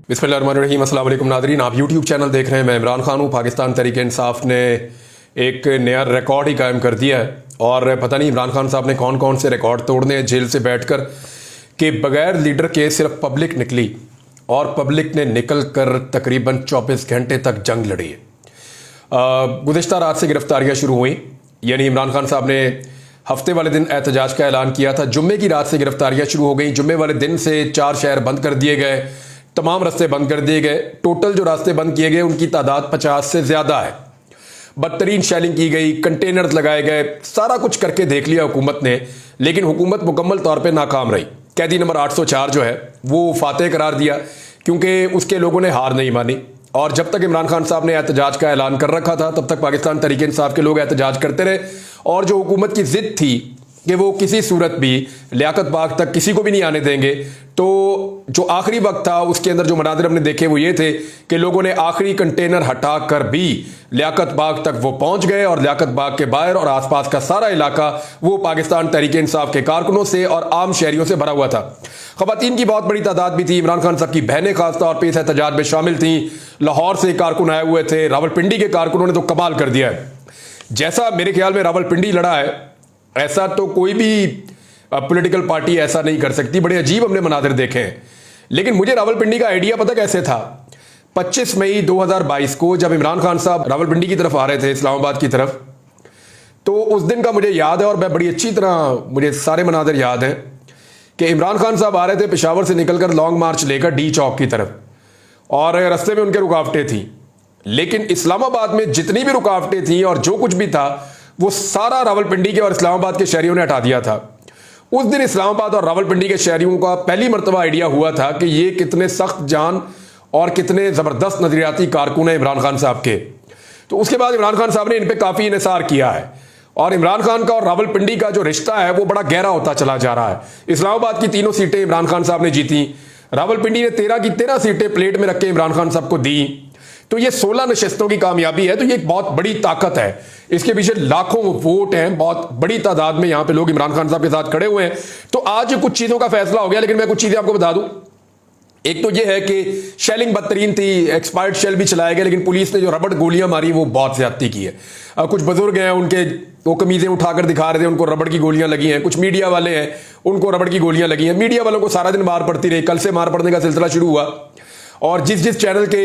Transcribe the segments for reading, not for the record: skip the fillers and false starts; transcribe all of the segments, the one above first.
बिस्मिल्लाहिर्रहमानिर्रहीम। अस्सलाम वालेकुम नादरीन, आप यूट्यूब चैनल देख रहे हैं। मैं इमरान खान हूँ। पाकिस्तान तहरीक इंसाफ ने एक नया रिकॉर्ड ही कायम कर दिया है और पता नहीं इमरान खान साहब ने कौन कौन से रिकॉर्ड तोड़ने हैं जेल से बैठकर कि बगैर लीडर के सिर्फ पब्लिक निकली और पब्लिक ने निकल कर तकरीबन 24 घंटे तक जंग लड़ी है। गुज़िश्ता रात से गिरफ्तारियाँ शुरू हुई, यानी इमरान खान साहब ने हफ्ते वाले दिन एहतजाज का ऐलान किया था। जुम्मे की रात से गिरफ्तारियाँ शुरू हो गई। जुम्मे वाले दिन से 4 शहर बंद कर दिए गए, तमाम रास्ते बंद कर दिए गए। टोटल जो रास्ते बंद किए गए उनकी तादाद 50 से ज़्यादा है। बदतरीन शेलिंग की गई, कंटेनर्स लगाए गए, सारा कुछ करके देख लिया हुकूमत ने, लेकिन हुकूमत मुकम्मल तौर पे नाकाम रही। कैदी नंबर 804 जो है वो फातेह करार दिया क्योंकि उसके लोगों ने हार नहीं मानी। और जब तक इमरान खान साहब ने एहतजाज का ऐलान कर रखा था तब तक पाकिस्तान तहरीक इंसाफ के लोग एहतजाज करते रहे। और जो हुकूमत की जिद थी कि वो किसी सूरत भी लियाकत बाग तक किसी को भी नहीं आने देंगे, तो जो आखिरी वक्त था उसके अंदर जो मनाजिर हमने देखे वो ये थे कि लोगों ने आखिरी कंटेनर हटा कर भी लियाकत बाग तक वो पहुंच गए और लियाकत बाग के बाहर और आसपास का सारा इलाका वो पाकिस्तान तहरीक इंसाफ के कारकुनों से और आम शहरियों से भरा हुआ था। खवातीन की बहुत बड़ी तादाद भी थी। इमरान खान साहब की बहनें खासतौर पर इस एहतजाज में शामिल थी। लाहौर से कारकुन आए हुए थे, रावलपिंडी के कारकुनों ने तो कमाल कर दिया है। जैसा मेरे ख्याल में रावलपिंडी लड़ा है ऐसा तो कोई भी पॉलिटिकल पार्टी ऐसा नहीं कर सकती। बड़े अजीब हमने मनाजिर देखे हैं। लेकिन मुझे रावलपिंडी का आइडिया पता कैसे था? 25 मई 2022 को जब इमरान खान साहब रावलपिंडी की तरफ आ रहे थे, इस्लामाबाद की तरफ, तो उस दिन का मुझे याद है और मैं बड़ी अच्छी तरह मुझे सारे मनाजिर याद हैं कि इमरान खान साहब आ रहे थे पेशावर से निकलकर लॉन्ग मार्च लेकर डी चौक की तरफ, और रास्ते में उनके रुकावटें थी। लेकिन इस्लामाबाद में जितनी भी रुकावटें थी और जो कुछ भी था वो सारा रावलपिंडी के और इस्लामाबाद के शहरियों ने हटा दिया था। उस दिन इस्लामाबाद और रावलपिंडी के शहरियों का पहली मरतबा आइडिया हुआ था कि ये कितने सख्त जान और कितने ज़बरदस्त नजरियाती कारकुन हैं इमरान खान साहब के। तो उसके बाद इमरान खान साहब ने इन पर काफ़ी इन्हिसार किया है और इमरान खान का और रावलपिंडी का जो रिश्ता है वो बड़ा गहरा होता चला जा रहा है। इस्लामाबाद की 3 सीटें इमरान खान साहब ने जीती, रावलपिंडी ने 13 की 13 सीटें प्लेट में रख के इमरान खान साहब को दी। तो ये 16 नशस्तों की कामयाबी है। तो ये एक बहुत बड़ी ताकत है। इसके पीछे लाखों वोट हैं, बहुत बड़ी तादाद में यहां पे लोग इमरान खान साहब के साथ खड़े हुए हैं। तो आज कुछ चीजों का फैसला हो गया, लेकिन मैं कुछ चीजें आपको बता दूं। एक तो ये है कि शेलिंग बदतरीन थी, एक्सपायर्ड शेल भी चलाए गए, लेकिन पुलिस ने जो रबड़ गोलियां मारी वो बहुत ज्यादती की है। कुछ बुजुर्ग हैं, उनके वो कमीजें उठाकर दिखा रहे थे, उनको रबड़ की गोलियां लगी हैं। कुछ मीडिया वाले हैं, उनको रबड़ की गोलियां लगी हैं। मीडिया वालों को सारा दिन मार पड़ती रही। कल से मार पड़ने का सिलसिला शुरू हुआ और जिस जिस चैनल के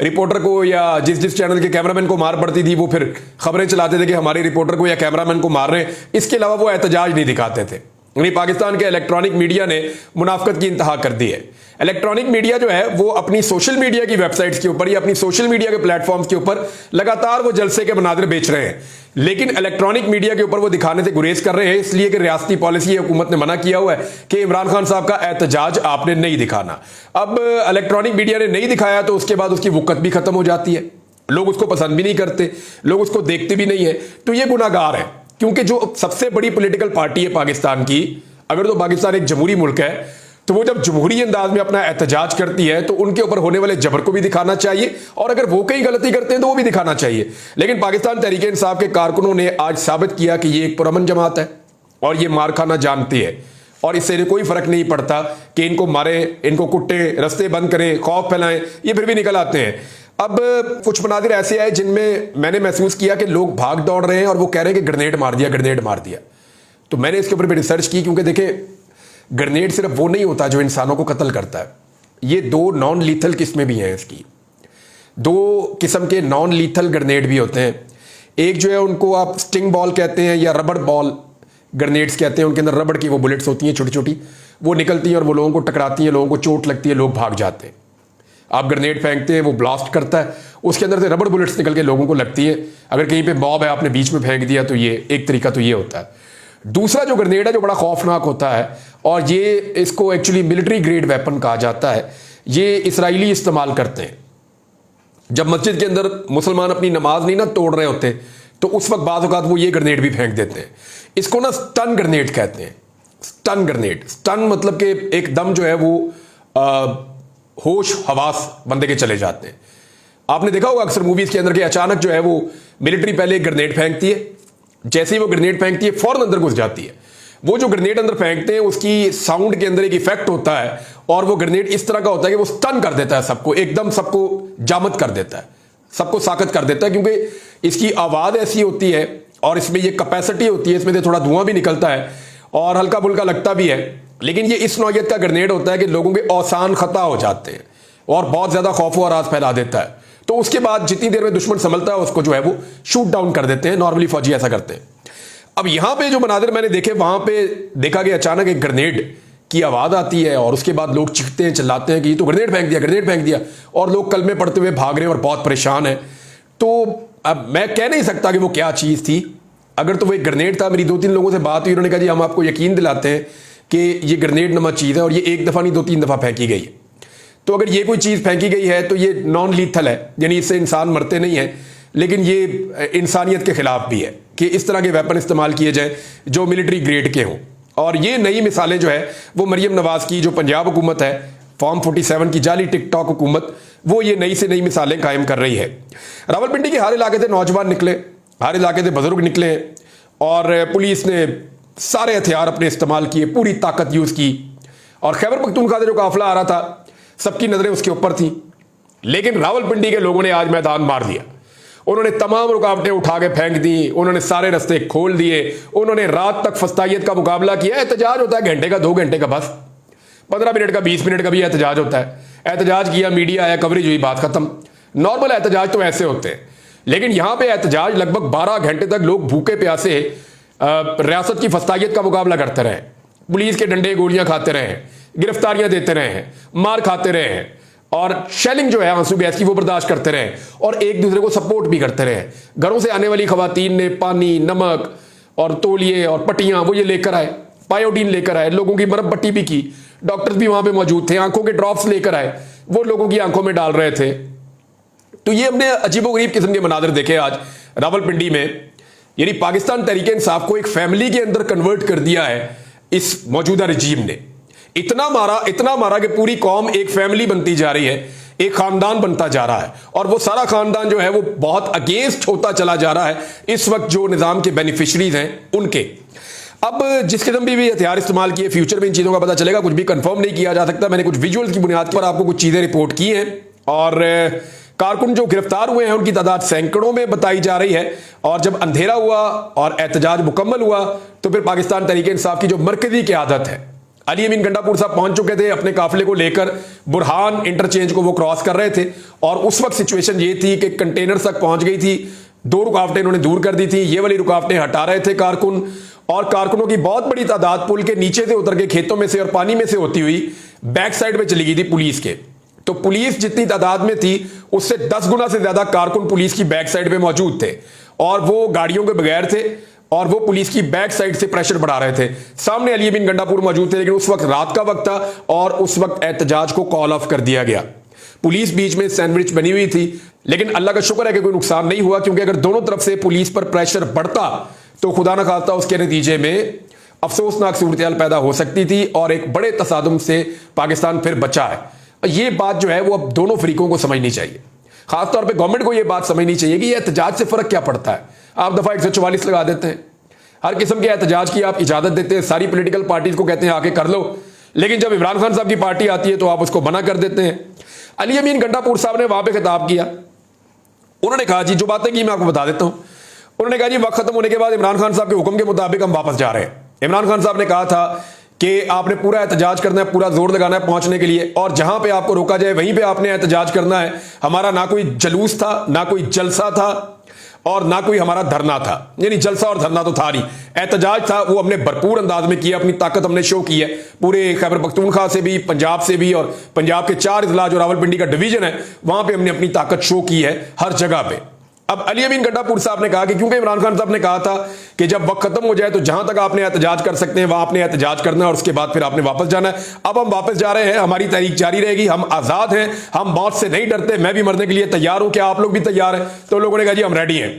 रिपोर्टर को या जिस जिस चैनल के कैमरामैन को मार पड़ती थी वो फिर खबरें चलाते थे कि हमारे रिपोर्टर को या कैमरामैन को मार रहे हैं। इसके अलावा वो एहतजाज नहीं दिखाते थे। यानी पाकिस्तान के इलेक्ट्रॉनिक मीडिया ने मुनाफकत की इंतहा कर दी है। इलेक्ट्रॉनिक मीडिया जो है वो अपनी सोशल मीडिया की वेबसाइट्स के ऊपर या अपनी सोशल मीडिया के प्लेटफॉर्म्स के ऊपर लगातार वो जलसे के मनाजिर बेच रहे हैं, लेकिन इलेक्ट्रॉनिक मीडिया के ऊपर वो दिखाने से गुरेज कर रहे हैं, इसलिए कि रियासती पॉलिसी हुकूमत ने मना किया हुआ है कि इमरान खान साहब का एहतजाज आपने नहीं दिखाना। अब इलेक्ट्रॉनिक मीडिया ने नहीं दिखाया तो उसके बाद उसकी वक़्त भी खत्म हो जाती है। लोग उसको पसंद भी नहीं करते, लोग उसको देखते भी नहीं है। तो ये गुनाहगार है, क्योंकि जो सबसे बड़ी पॉलिटिकल पार्टी है पाकिस्तान की, अगर तो पाकिस्तान एक जमहूरी मुल्क है, तो वो जब जमहूरी अंदाज में अपना एहतजाज करती है तो उनके ऊपर होने वाले जबर को भी दिखाना चाहिए, और अगर वो कहीं गलती करते हैं तो वो भी दिखाना चाहिए। लेकिन पाकिस्तान तहरीक इंसाफ के कारकुनों ने आज साबित किया कि ये एक पुरअमन जमात है और ये मार खाना जानती है, और इससे कोई फर्क नहीं पड़ता कि इनको मारें, इनको कुट्टे, रस्ते बंद करें, खौफ फैलाएं, ये फिर भी निकल आते हैं। अब कुछ मनाजिर ऐसे आए जिनमें मैंने महसूस किया कि लोग भाग दौड़ रहे हैं और वो कह रहे हैं कि ग्रेनेड मार दिया, ग्रेनेड मार दिया। तो मैंने इसके ऊपर भी रिसर्च की, क्योंकि देखें ग्रेनेड सिर्फ वो नहीं होता जो इंसानों को कत्ल करता है। ये 2 नॉन लीथल किस्में भी हैं इसकी। 2 किस्म के नॉन लीथल ग्रेनेड भी होते हैं। एक जो है उनको आप स्टिंग बॉल कहते हैं या रबड़ बॉल ग्रेनेड्स कहते हैं। उनके अंदर रबड़ की वो बुलेट्स होती हैं छोटी छोटी, वो निकलती हैं और वो लोगों को टकराती हैं, लोगों को चोट लगती है, लोग भाग जाते हैं। आप ग्रेनेड फेंकते हैं, वो ब्लास्ट करता है, उसके अंदर से रबड़ बुलेट्स निकल के लोगों को लगती है। अगर कहीं पे मॉब है, आपने बीच में फेंक दिया, तो ये एक तरीका तो ये होता है। दूसरा जो ग्रेनेड है जो बड़ा खौफनाक होता है, और ये इसको एक्चुअली मिलिट्री ग्रेड वेपन कहा जाता है, ये इसराइली इस्तेमाल करते हैं। जब मस्जिद के अंदर मुसलमान अपनी नमाज नहीं ना तोड़ रहे होते तो उस वक्त बाज़ औक़ात वो ये ग्रेनेड भी फेंक देते हैं। इसको ना स्टन ग्रेनेड कहते हैं। स्टन ग्रेनेड, स्टन मतलब कि एकदम जो है वो होश हवास बंदे के चले जाते हैं। आपने देखा होगा अक्सर मूवीज के अंदर के अचानक जो है वो मिलिट्री पहले एक ग्रेनेड फेंकती है, जैसे ही वो ग्रेनेड फेंकती है फौरन अंदर घुस जाती है। वो जो ग्रेनेड अंदर फेंकते हैं उसकी साउंड के अंदर एक इफेक्ट होता है और वो ग्रेनेड इस तरह का होता है कि वो स्टन कर देता है सबको, एकदम सबको जामद कर देता है, सबको साकत कर देता है, क्योंकि इसकी आवाज ऐसी होती है और इसमें ये कैपेसिटी होती है, इसमें से थोड़ा धुआं भी निकलता है और हल्का फुल्का लगता भी है। लेकिन ये इस नौयत का ग्रेनेड होता है कि लोगों के औसान खता हो जाते हैं और बहुत ज्यादा खौफ व आराज फैला देता है। तो उसके बाद जितनी देर में दुश्मन संभलता है उसको जो है वो शूट डाउन कर देते हैं। नॉर्मली फौजी ऐसा करते हैं। अब यहां पे जो मनाजिर मैंने देखे, वहां पे देखा कि अचानक एक ग्रेनेड की आवाज आती है और उसके बाद लोग चीखते हैं, चिल्लाते हैं कि ये तो ग्रेनेड फेंक दिया, ग्रेनेड फेंक दिया, और लोग कलमे पढ़ते हुए भाग रहे हैं और बहुत परेशान है। तो अब मैं कह नहीं सकता कि वो क्या चीज थी। अगर तो वो एक ग्रेनेड था, मेरी 2-3 लोगों से बात हुई, उन्होंने कहा जी हम आपको यकीन दिलाते हैं कि ये ग्रेनेड नमा चीज है और ये एक दफा नहीं 2-3 दफा फेंकी गई है। तो अगर ये कोई चीज फेंकी गई है तो ये नॉन लीथल है, यानी इससे इंसान मरते नहीं है, लेकिन ये इंसानियत के खिलाफ भी है कि इस तरह के वेपन इस्तेमाल किए जाए जो मिलिट्री ग्रेड के हों। और ये नई मिसालें जो है वो मरियम नवाज की जो पंजाब हुकूमत है, फॉर्म 47 की जाली टिकटॉक हुकूमत, वो ये नई से नई मिसालें कायम कर रही है। रावलपिंडी के हर इलाके से नौजवान निकले, हर इलाके से बुजुर्ग निकले और पुलिस ने सारे हथियार अपने इस्तेमाल किए, पूरी ताकत यूज की। और खैबर पख्तूनख्वा से जो काफिला आ रहा था सबकी नजरें उसके ऊपर थी, लेकिन रावलपिंडी के लोगों ने आज मैदान मार दिया। उन्होंने तमाम रुकावटें उठा के फेंक दी, उन्होंने सारे रास्ते खोल दिए, उन्होंने रात तक फस्तायत का मुकाबला किया। एहतजाज होता है घंटे का, 2 घंटे का, बस 15 मिनट का, 20 मिनट का भी एहतजाज होता है। एहतजाज किया, मीडिया आया, कवरेज हुई, बात खत्म। नॉर्मल एहतजाज तो ऐसे होते हैं, लेकिन यहां पे एहतजाज लगभग 12 घंटे तक लोग भूखे प्यासे रियासत की फस्तायत का मुकाबला करते रहे, पुलिस के डंडे गोलियां खाते रहे, गिरफ्तारियां देते रहे, मार खाते रहे और शेलिंग जो है आंसू गैस की वो बर्दाश्त करते रहे और एक दूसरे को सपोर्ट भी करते रहे। घरों से आने वाली खवातीन ने पानी, नमक और तौलिए और पट्टियां वो ये लेकर आए, पायोडीन लेकर आए, लोगों की मरहम पट्टी भी की, डॉक्टर्स भी वहां पे मौजूद थे, आंखों के ड्रॉप्स लेकर आए, वो लोगों की आंखों में डाल रहे थे। तो ये हमने अजीबोगरीब किस्म के मनाजिर देखे आज रावलपिंडी में। यानी पाकिस्तान तहरीक इंसाफ को एक फैमिली के अंदर कन्वर्ट कर दिया है इस मौजूदा रजीम ने। इतना मारा कि पूरी कौम एक फैमिली बनती जा रही है, एक खानदान बनता जा रहा है और वो सारा खानदान जो है वो बहुत अगेंस्ट होता चला जा रहा है इस वक्त जो निजाम के बेनिफिशरीज हैं उनके। अब जिस किस्म भी हथियार इस्तेमाल किए, फ्यूचर में इन चीजों का पता चलेगा, कुछ भी कंफर्म नहीं किया जा सकता। मैंने कुछ विजुअल्स की बुनियाद पर आपको कुछ चीजें रिपोर्ट की हैं और कारकुन जो गिरफ्तार हुए हैं उनकी तादाद सैकड़ों में बताई जा रही है। और जब अंधेरा हुआ और एहतजाज मुकम्मल हुआ तो फिर पाकिस्तान तहरीक इंसाफ की जो मरकजी क़यादत है, अली अमीन गंडापुर साहब पहुंच चुके थे, अपने काफिले को लेकर बुरहान इंटरचेंज को वो क्रॉस कर रहे थे और उस वक्त सिचुएशन ये थी कि कंटेनर तक पहुंच गई थी। 2 रुकावटें इन्होंने दूर कर दी थी, ये वाली रुकावटें हटा रहे थे कारकुन, और कारकुनों की बहुत बड़ी तादाद पुल के नीचे से उतर के खेतों में से और पानी में से होती हुई बैक साइड में चली गई थी पुलिस के। तो पुलिस जितनी तादाद में थी उससे 10 गुना से ज्यादा कारकुन पुलिस की बैक साइड पे मौजूद थे और वो गाड़ियों के बगैर थे और वो पुलिस की बैक साइड से प्रेशर बढ़ा रहे थे। सामने अली अमीन गंडापुर मौजूद थे, लेकिन उस वक्त रात का वक्त था और उस वक्त एहतजाज को कॉल ऑफ कर दिया गया। पुलिस बीच में सैंडविच बनी हुई थी, लेकिन अल्लाह का शुक्र है कि कोई नुकसान नहीं हुआ, क्योंकि अगर दोनों तरफ से पुलिस पर प्रेशर बढ़ता तो खुदा न खास्ता उसके नतीजे में अफसोसनाक सूरत पैदा हो सकती थी और एक बड़े तसादुम से पाकिस्तान फिर बचा है। ये बात जो है वो अब दोनों फरीकों को समझनी चाहिए, खासतौर पर गवर्नमेंट को यह बात समझनी चाहिए कि यह एहतजाज से फर्क क्या पड़ता है। आप दफा 144 लगा देते हैं, हर किस्म के एहतजाज की आप इजाजत देते हैं, सारी पॉलिटिकल पार्टीज को कहते हैं आके कर लो, लेकिन जब इमरान खान साहब की पार्टी आती है तो आप उसको मना कर देते हैं। अली अमीन गंडापुर साहब ने वहां पे खिताब किया, उन्होंने कहा जी जो बातें की मैं आपको बता देता हूं। उन्होंने कहा जी वक्त खत्म होने के बाद इमरान खान साहब के हुक्म के मुताबिक हम वापस जा रहे हैं। इमरान खान साहब ने कहा था कि आपने पूरा एहतजाज करना है, पूरा जोर लगाना है पहुंचने के लिए, और जहां पे आपको रोका जाए वहीं पे आपने एहतजाज करना है। हमारा ना कोई जलूस था, ना कोई जलसा था और ना कोई हमारा धरना था, यानी जलसा और धरना तो था नहीं, एहतजाज था, वो हमने भरपूर अंदाज में किया, अपनी ताकत हमने शो की है पूरे खैबर पख्तूनख्वा से भी, पंजाब से भी, और पंजाब के 4 इजला जो रावलपिंडी का डिवीजन है वहां पे हमने अपनी ताकत शो की है हर जगह पे। अब अली अमीन गंडापुर साहब ने कहा कि क्योंकि इमरान खान साहब ने कहा था कि जब वक्त खत्म हो जाए तो जहां तक आपने एहतजाज कर सकते हैं वहां आपने एहतजाज करना है और उसके बाद फिर आपने वापस जाना है। अब हम वापस जा रहे हैं, हमारी तहरीक जारी रहेगी, हम आजाद हैं, हम मौत से नहीं डरते, मैं भी मरने के लिए तैयार हूं, क्या आप लोग भी तैयार हैं? तो लोगों ने कहा जी हम रेडी हैं।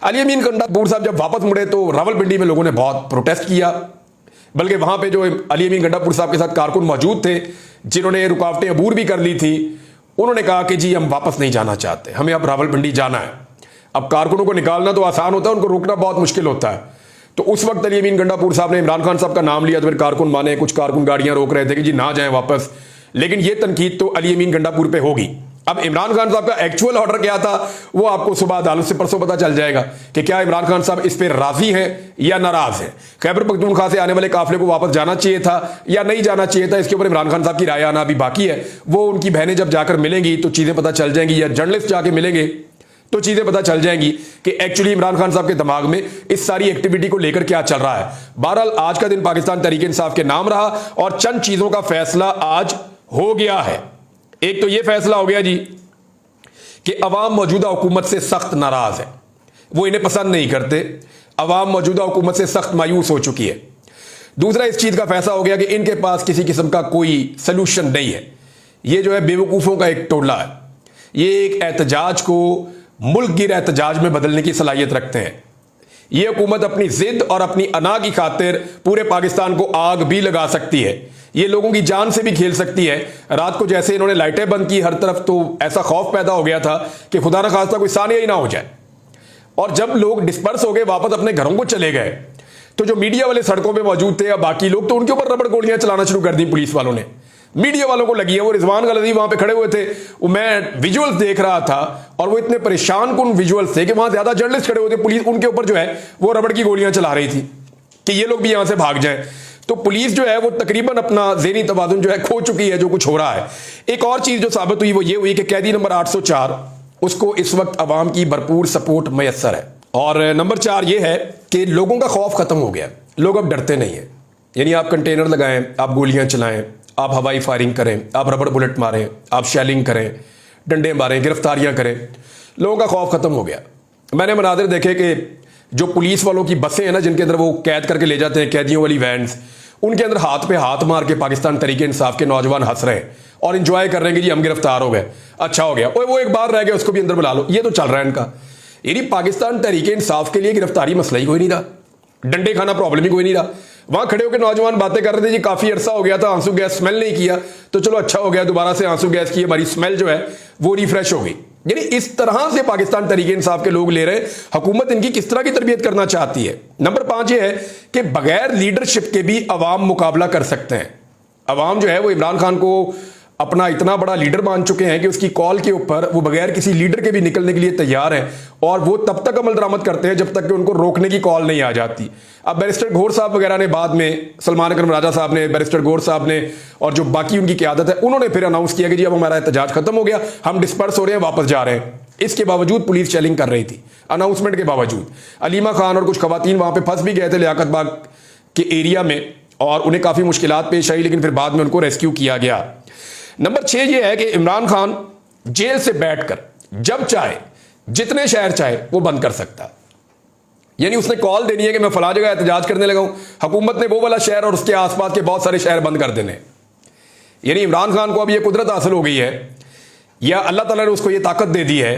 अली अमीन गंडापुर साहब जब वापस मुड़े तो रावलपिंडी में लोगों ने बहुत प्रोटेस्ट किया, बल्कि वहां पर जो अली अमीन गंडापुर साहब के साथ कारकुन मौजूद थे जिन्होंने रुकावटें अबूर भी कर ली थी, उन्होंने कहा कि जी हम वापस नहीं जाना चाहते, हमें अब रावलपिंडी जाना है। अब कारकुनों को निकालना तो आसान होता है, उनको रोकना बहुत मुश्किल होता है। तो उस वक्त अली अमीन गंडापुर साहब ने इमरान खान साहब का नाम लिया तो फिर कारकुन माने, कुछ कारकुन गाड़ियां रोक रहे थे कि जी ना जाएं वापस, लेकिन ये तनकीद तो अली अमीन गंडापुर पे होगी। अब इमरान खान साहब का एक्चुअल ऑर्डर क्या था वो आपको सुबह अदालत से परसों पता चल जाएगा कि क्या इमरान खान साहब इस पर राजी हैं या नाराज हैं। खैबर पख्तूनख्वा से आने वाले काफिले को वापस जाना चाहिए था या नहीं जाना चाहिए था, इसके ऊपर इमरान खान साहब की राय आना अभी बाकी है। वो उनकी बहनें जब जाकर मिलेंगी तो चीजें पता चल जाएंगी, या जर्नलिस्ट जाके मिलेंगे तो चीजें पता चल जाएंगी कि एक्चुअली इमरान खान साहब के दिमाग में इस सारी एक्टिविटी को लेकर क्या चल रहा है। बहरहाल आज का दिन पाकिस्तान तहरीक इंसाफ के नाम रहा और चंद चीजों का फैसला आज हो गया है। एक तो यह फैसला हो गया जी कि अवाम मौजूदा हुकूमत से सख्त नाराज है, वो इन्हें पसंद नहीं करते, अवाम मौजूदा हुकूमत से सख्त मायूस हो चुकी है। दूसरा इस चीज का फैसला हो गया कि इनके पास किसी किस्म का कोई सलूशन नहीं है। ये जो है बेवकूफों का एक टोला है, ये एक एहतजाज को मुल्क गिर एहतजाज में बदलने की सलाहियत रखते हैं। ये हुकूमत अपनी जिद और अपनी अना की खातिर पूरे पाकिस्तान को आग भी लगा सकती है, ये लोगों की जान से भी खेल सकती है। रात को जैसे इन्होंने लाइटें बंद की हर तरफ, तो ऐसा खौफ पैदा हो गया था कि खुदा ना खास्ता कोई सानिया ही ना हो जाए। और जब लोग डिस्पर्स हो गए, वापस अपने घरों को चले गए, तो जो मीडिया वाले सड़कों पे मौजूद थे या बाकी लोग, तो उनके ऊपर रबड़ गोलियां चलाना शुरू कर दी पुलिस वालों ने। मीडिया वालों को लगी है, वो रिजवान गलती वहां पे खड़े हुए थे, मैं विजुअल्स देख रहा था और वो इतने परेशान कुन विजुअल्स थे कि वहां ज्यादा जर्नलिस्ट खड़े हुए थे, पुलिस उनके ऊपर जो है वो रबड़ की गोलियां चला रही थी कि ये लोग भी यहां से भाग जाएं। तो पुलिस जो है वो तकरीबन अपना ज़हनी तवाज़ुन जो है खो चुकी है जो कुछ हो रहा है। एक और चीज जो साबित हुई वो ये हुई कि कैदी नंबर 804 उसको इस वक्त अवाम की भरपूर सपोर्ट मैसर है। और नंबर 4 ये है कि लोगों का खौफ खत्म हो गया, लोग अब डरते नहीं है। यानी आप कंटेनर लगाएं, आप गोलियां चलाएं, आप हवाई फायरिंग करें, आप रबड़ बुलेट मारें, आप शेलिंग करें, डंडे मारें, गिरफ्तारियां करें, लोगों का खौफ खत्म हो गया। मैंने मनाजिर देखे कि जो पुलिस वालों की बसें हैं ना, जिनके अंदर वो कैद करके ले जाते हैं, कैदियों वाली वैन्स, उनके अंदर हाथ पे हाथ मार के पाकिस्तान तहरीक इंसाफ के नौजवान हंस रहे हैं और इंजॉय कर रहे हैं कि जी हम गिरफ्तार हो गए, अच्छा हो गया, ओए वो एक बार रह गया उसको भी अंदर बुला लो। ये तो चल रहा है इनका। यानी पाकिस्तान तहरीक इंसाफ के लिए गिरफ्तारी मसला ही कोई नहीं रहा, डंडे खाना प्रॉब्लम ही कोई नहीं रहा। वहां खड़े होकर नौजवान बातें कर रहे थे जी काफी अरसा हो गया था आंसू गैस स्मेल नहीं किया, तो चलो अच्छा हो गया, दोबारा से आंसू गैस की हमारी स्मेल जो है वो रिफ्रेश हो गई। यानी इस तरह से पाकिस्तान तहरीक इंसाफ के लोग ले रहे, हुकूमत इनकी किस तरह की तरबियत करना चाहती है। नंबर 5 ये है कि बगैर लीडरशिप के भी अवाम मुकाबला कर सकते हैं। अवाम जो है वो इमरान खान को अपना इतना बड़ा लीडर मान चुके हैं कि उसकी कॉल के ऊपर वो बगैर किसी लीडर के भी निकलने के लिए तैयार हैं, और वो तब तक अमल दरामद करते हैं जब तक कि उनको रोकने की कॉल नहीं आ जाती। अब बैरिस्टर गौर साहब वगैरह ने बाद में, सलमान अकरम राजा साहब ने, बैरिस्टर गौर साहब ने और जो बाकी उनकी क़यादत है, उन्होंने फिर अनाउंस किया कि जी अब हमारा एहतजाज खत्म हो गया, हम डिस्पर्स हो रहे हैं, वापस जा रहे हैं। इसके बावजूद पुलिस चेलिंग कर रही थी, अनाउंसमेंट के बावजूद। अलीमा खान और कुछ खवातीन वहां पर फंस भी गए थे लियाकत बाग के एरिया में, और उन्हें काफ़ी मुश्किलात पेश आई, लेकिन फिर बाद में उनको रेस्क्यू किया गया। नंबर 6 ये है कि इमरान खान जेल से बैठकर जब चाहे, जितने शहर चाहे वो बंद कर सकता है। यानी उसने कॉल देनी है कि मैं फला जगह एहतजाज करने लगा हूं, हुकूमत ने वो वाला शहर और उसके आसपास के बहुत सारे शहर बंद कर देने। यानी इमरान खान को अब ये कुदरत हासिल हो गई है, या अल्लाह ताला ने उसको ये ताकत दे दी है,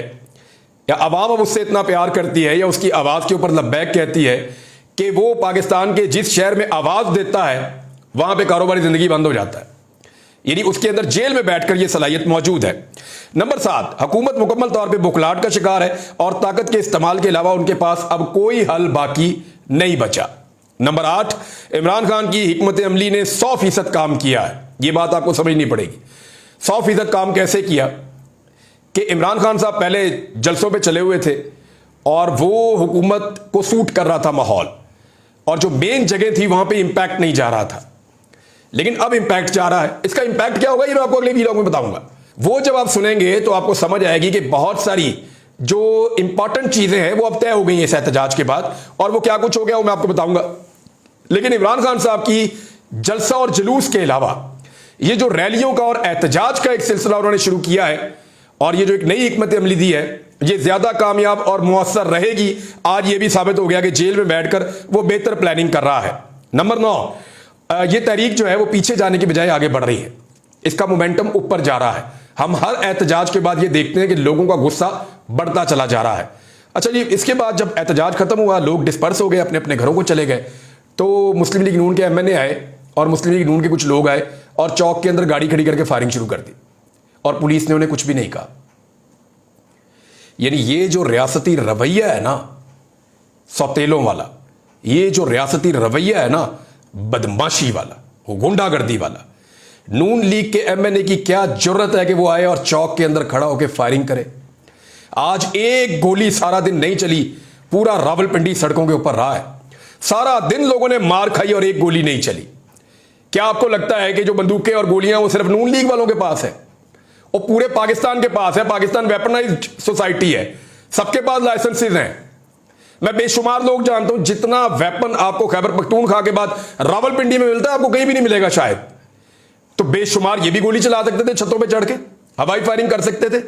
या अवाम अब उससे इतना प्यार करती है, या उसकी आवाज़ के ऊपर लब्बैक कहती है कि वो पाकिस्तान के जिस शहर में आवाज़ देता है वहां पर कारोबारी ज़िंदगी बंद हो जाता है। यानी उसके अंदर जेल में बैठकर यह सलाहियत मौजूद है। नंबर 7, हुकूमत मुकम्मल तौर पे बुखलाहट का शिकार है और ताकत के इस्तेमाल के अलावा उनके पास अब कोई हल बाकी नहीं बचा। नंबर 8, इमरान खान की हिकमत अमली ने 100% काम किया है। यह बात आपको समझनी पड़ेगी। 100% काम कैसे किया कि इमरान खान साहब पहले जलसों पे चले हुए थे और वो हुकूमत को सूट कर रहा था माहौल, और जो मेन जगह थी वहां पे इंपैक्ट नहीं जा रहा था, लेकिन अब इंपैक्ट जा रहा है। इसका इंपैक्ट क्या होगा ये मैं आपको अगले वीडियो में बताऊंगा। वो जब आप सुनेंगे तो आपको समझ आएगी कि बहुत सारी जो इंपॉर्टेंट चीजें हैं वो अब तय हो गई हैं इस एहतजाज के बाद, और वो क्या कुछ हो गया वो मैं आपको बताऊंगा। लेकिन इमरान खान साहब की जलसा और जुलूस के अलावा ये जो रैलियों का और एहतजाज का एक सिलसिला उन्होंने शुरू किया है, और ये जो एक नई हिकमत अमली दी है, ये ज्यादा कामयाब और मुअस्सर रहेगी। आज ये भी साबित हो गया कि जेल में बैठकर वो बेहतर प्लानिंग कर रहा है। नंबर 9, ये तहरीक जो है वो पीछे जाने की बजाय आगे बढ़ रही है, इसका मोमेंटम ऊपर जा रहा है। हम हर एहतजाज के बाद ये देखते हैं कि लोगों का गुस्सा बढ़ता चला जा रहा है। अच्छा जी, इसके बाद जब एहतजाज खत्म हुआ, लोग डिस्पर्स हो गए, अपने अपने घरों को चले गए, तो मुस्लिम लीग नून के MNA आए और मुस्लिम लीग नून के कुछ लोग आए और चौक के अंदर गाड़ी खड़ी करके फायरिंग शुरू कर दी, और पुलिस ने उन्हें कुछ भी नहीं कहा। यानी ये जो रियासती रवैया है ना, सौतेलों वाला, ये जो रियासती रवैया है ना, बदमाशी वाला, वो गुंडागर्दी वाला, नून लीग के एमएनए की क्या जरूरत है कि वो आए और चौक के अंदर खड़ा होकर फायरिंग करे। आज एक गोली सारा दिन नहीं चली, पूरा रावलपिंडी सड़कों के ऊपर रहा है, सारा दिन लोगों ने मार खाई और एक गोली नहीं चली। क्या आपको लगता है कि जो बंदूकें और गोलियां वो सिर्फ नून लीग वालों के पास है? वो पूरे पाकिस्तान के पास है। पाकिस्तान वेपनाइज्ड सोसाइटी है, सबके पास लाइसेंसेज हैं। मैं बेशुमार लोग जानता हूं, जितना वेपन आपको खैबर पख्तूनख्वा के बाद रावलपिंडी में मिलता है, आपको कहीं भी नहीं मिलेगा शायद। तो बेशुमार ये भी गोली चला सकते थे, छतों पे चढ़ के हवाई फायरिंग कर सकते थे।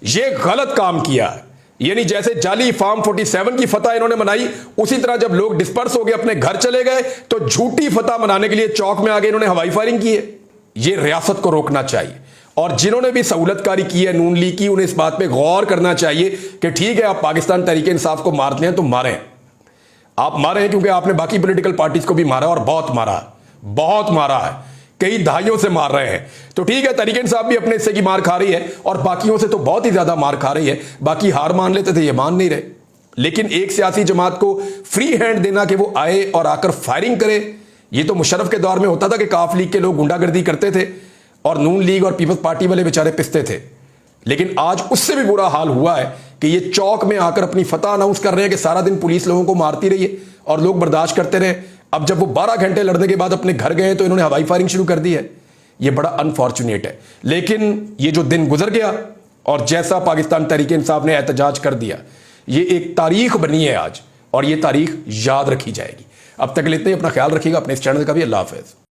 ये गलत काम किया है। यानी जैसे जाली फार्म 47 की फतह इन्होंने मनाई, उसी तरह जब लोग डिस्पर्स हो गए, अपने घर चले गए, तो झूठी फतह मनाने के लिए चौक में आगे इन्होंने हवाई फायरिंग की है। ये रियासत को रोकना चाहिए, और जिन्होंने भी सहूलतकारी की है नून लीग की, उन्हें इस बात पे गौर करना चाहिए कि ठीक है, आप पाकिस्तान तहरीक इंसाफ को मारते हैं तो मारें। आप मारे हैं क्योंकि आपने बाकी पॉलिटिकल पार्टीज को भी मारा, और बहुत मारा, बहुत मारा है, कई दहाइयों से मार रहे हैं। तो ठीक है, तहरीक इंसाफ भी अपने हिस्से की मार खा रही है, और बाकियों से तो बहुत ही ज्यादा मार खा रही है। बाकी हार मान लेते थे, ये मान नहीं रहे। लेकिन एक सियासी जमात को फ्री हैंड देना कि वो आए और आकर फायरिंग करे, ये तो मुशर्रफ के दौर में होता था कि काफ लीग के लोग गुंडागर्दी करते थे और नून लीग और पीपल्स पार्टी वाले बेचारे पिसते थे। लेकिन आज उससे भी बुरा हाल हुआ है कि ये चौक में आकर अपनी फतह अनाउंस कर रहे हैं कि सारा दिन पुलिस लोगों को मारती रही है और लोग बर्दाश्त करते रहे। अब जब वो 12 घंटे लड़ने के बाद अपने घर गए तो इन्होंने हवाई फायरिंग शुरू कर दी है। ये बड़ा अनफॉर्चुनेट है। लेकिन ये जो दिन गुजर गया और जैसा पाकिस्तान तहरीक इंसाफ ने एहतजाज कर दिया, ये एक तारीख बनी है आज, और ये तारीख याद रखी जाएगी। अब तक के लिए इतना ही। अपना ख्याल रखिएगा, अपने इस चैनल का भी। अल्लाह हाफिज़।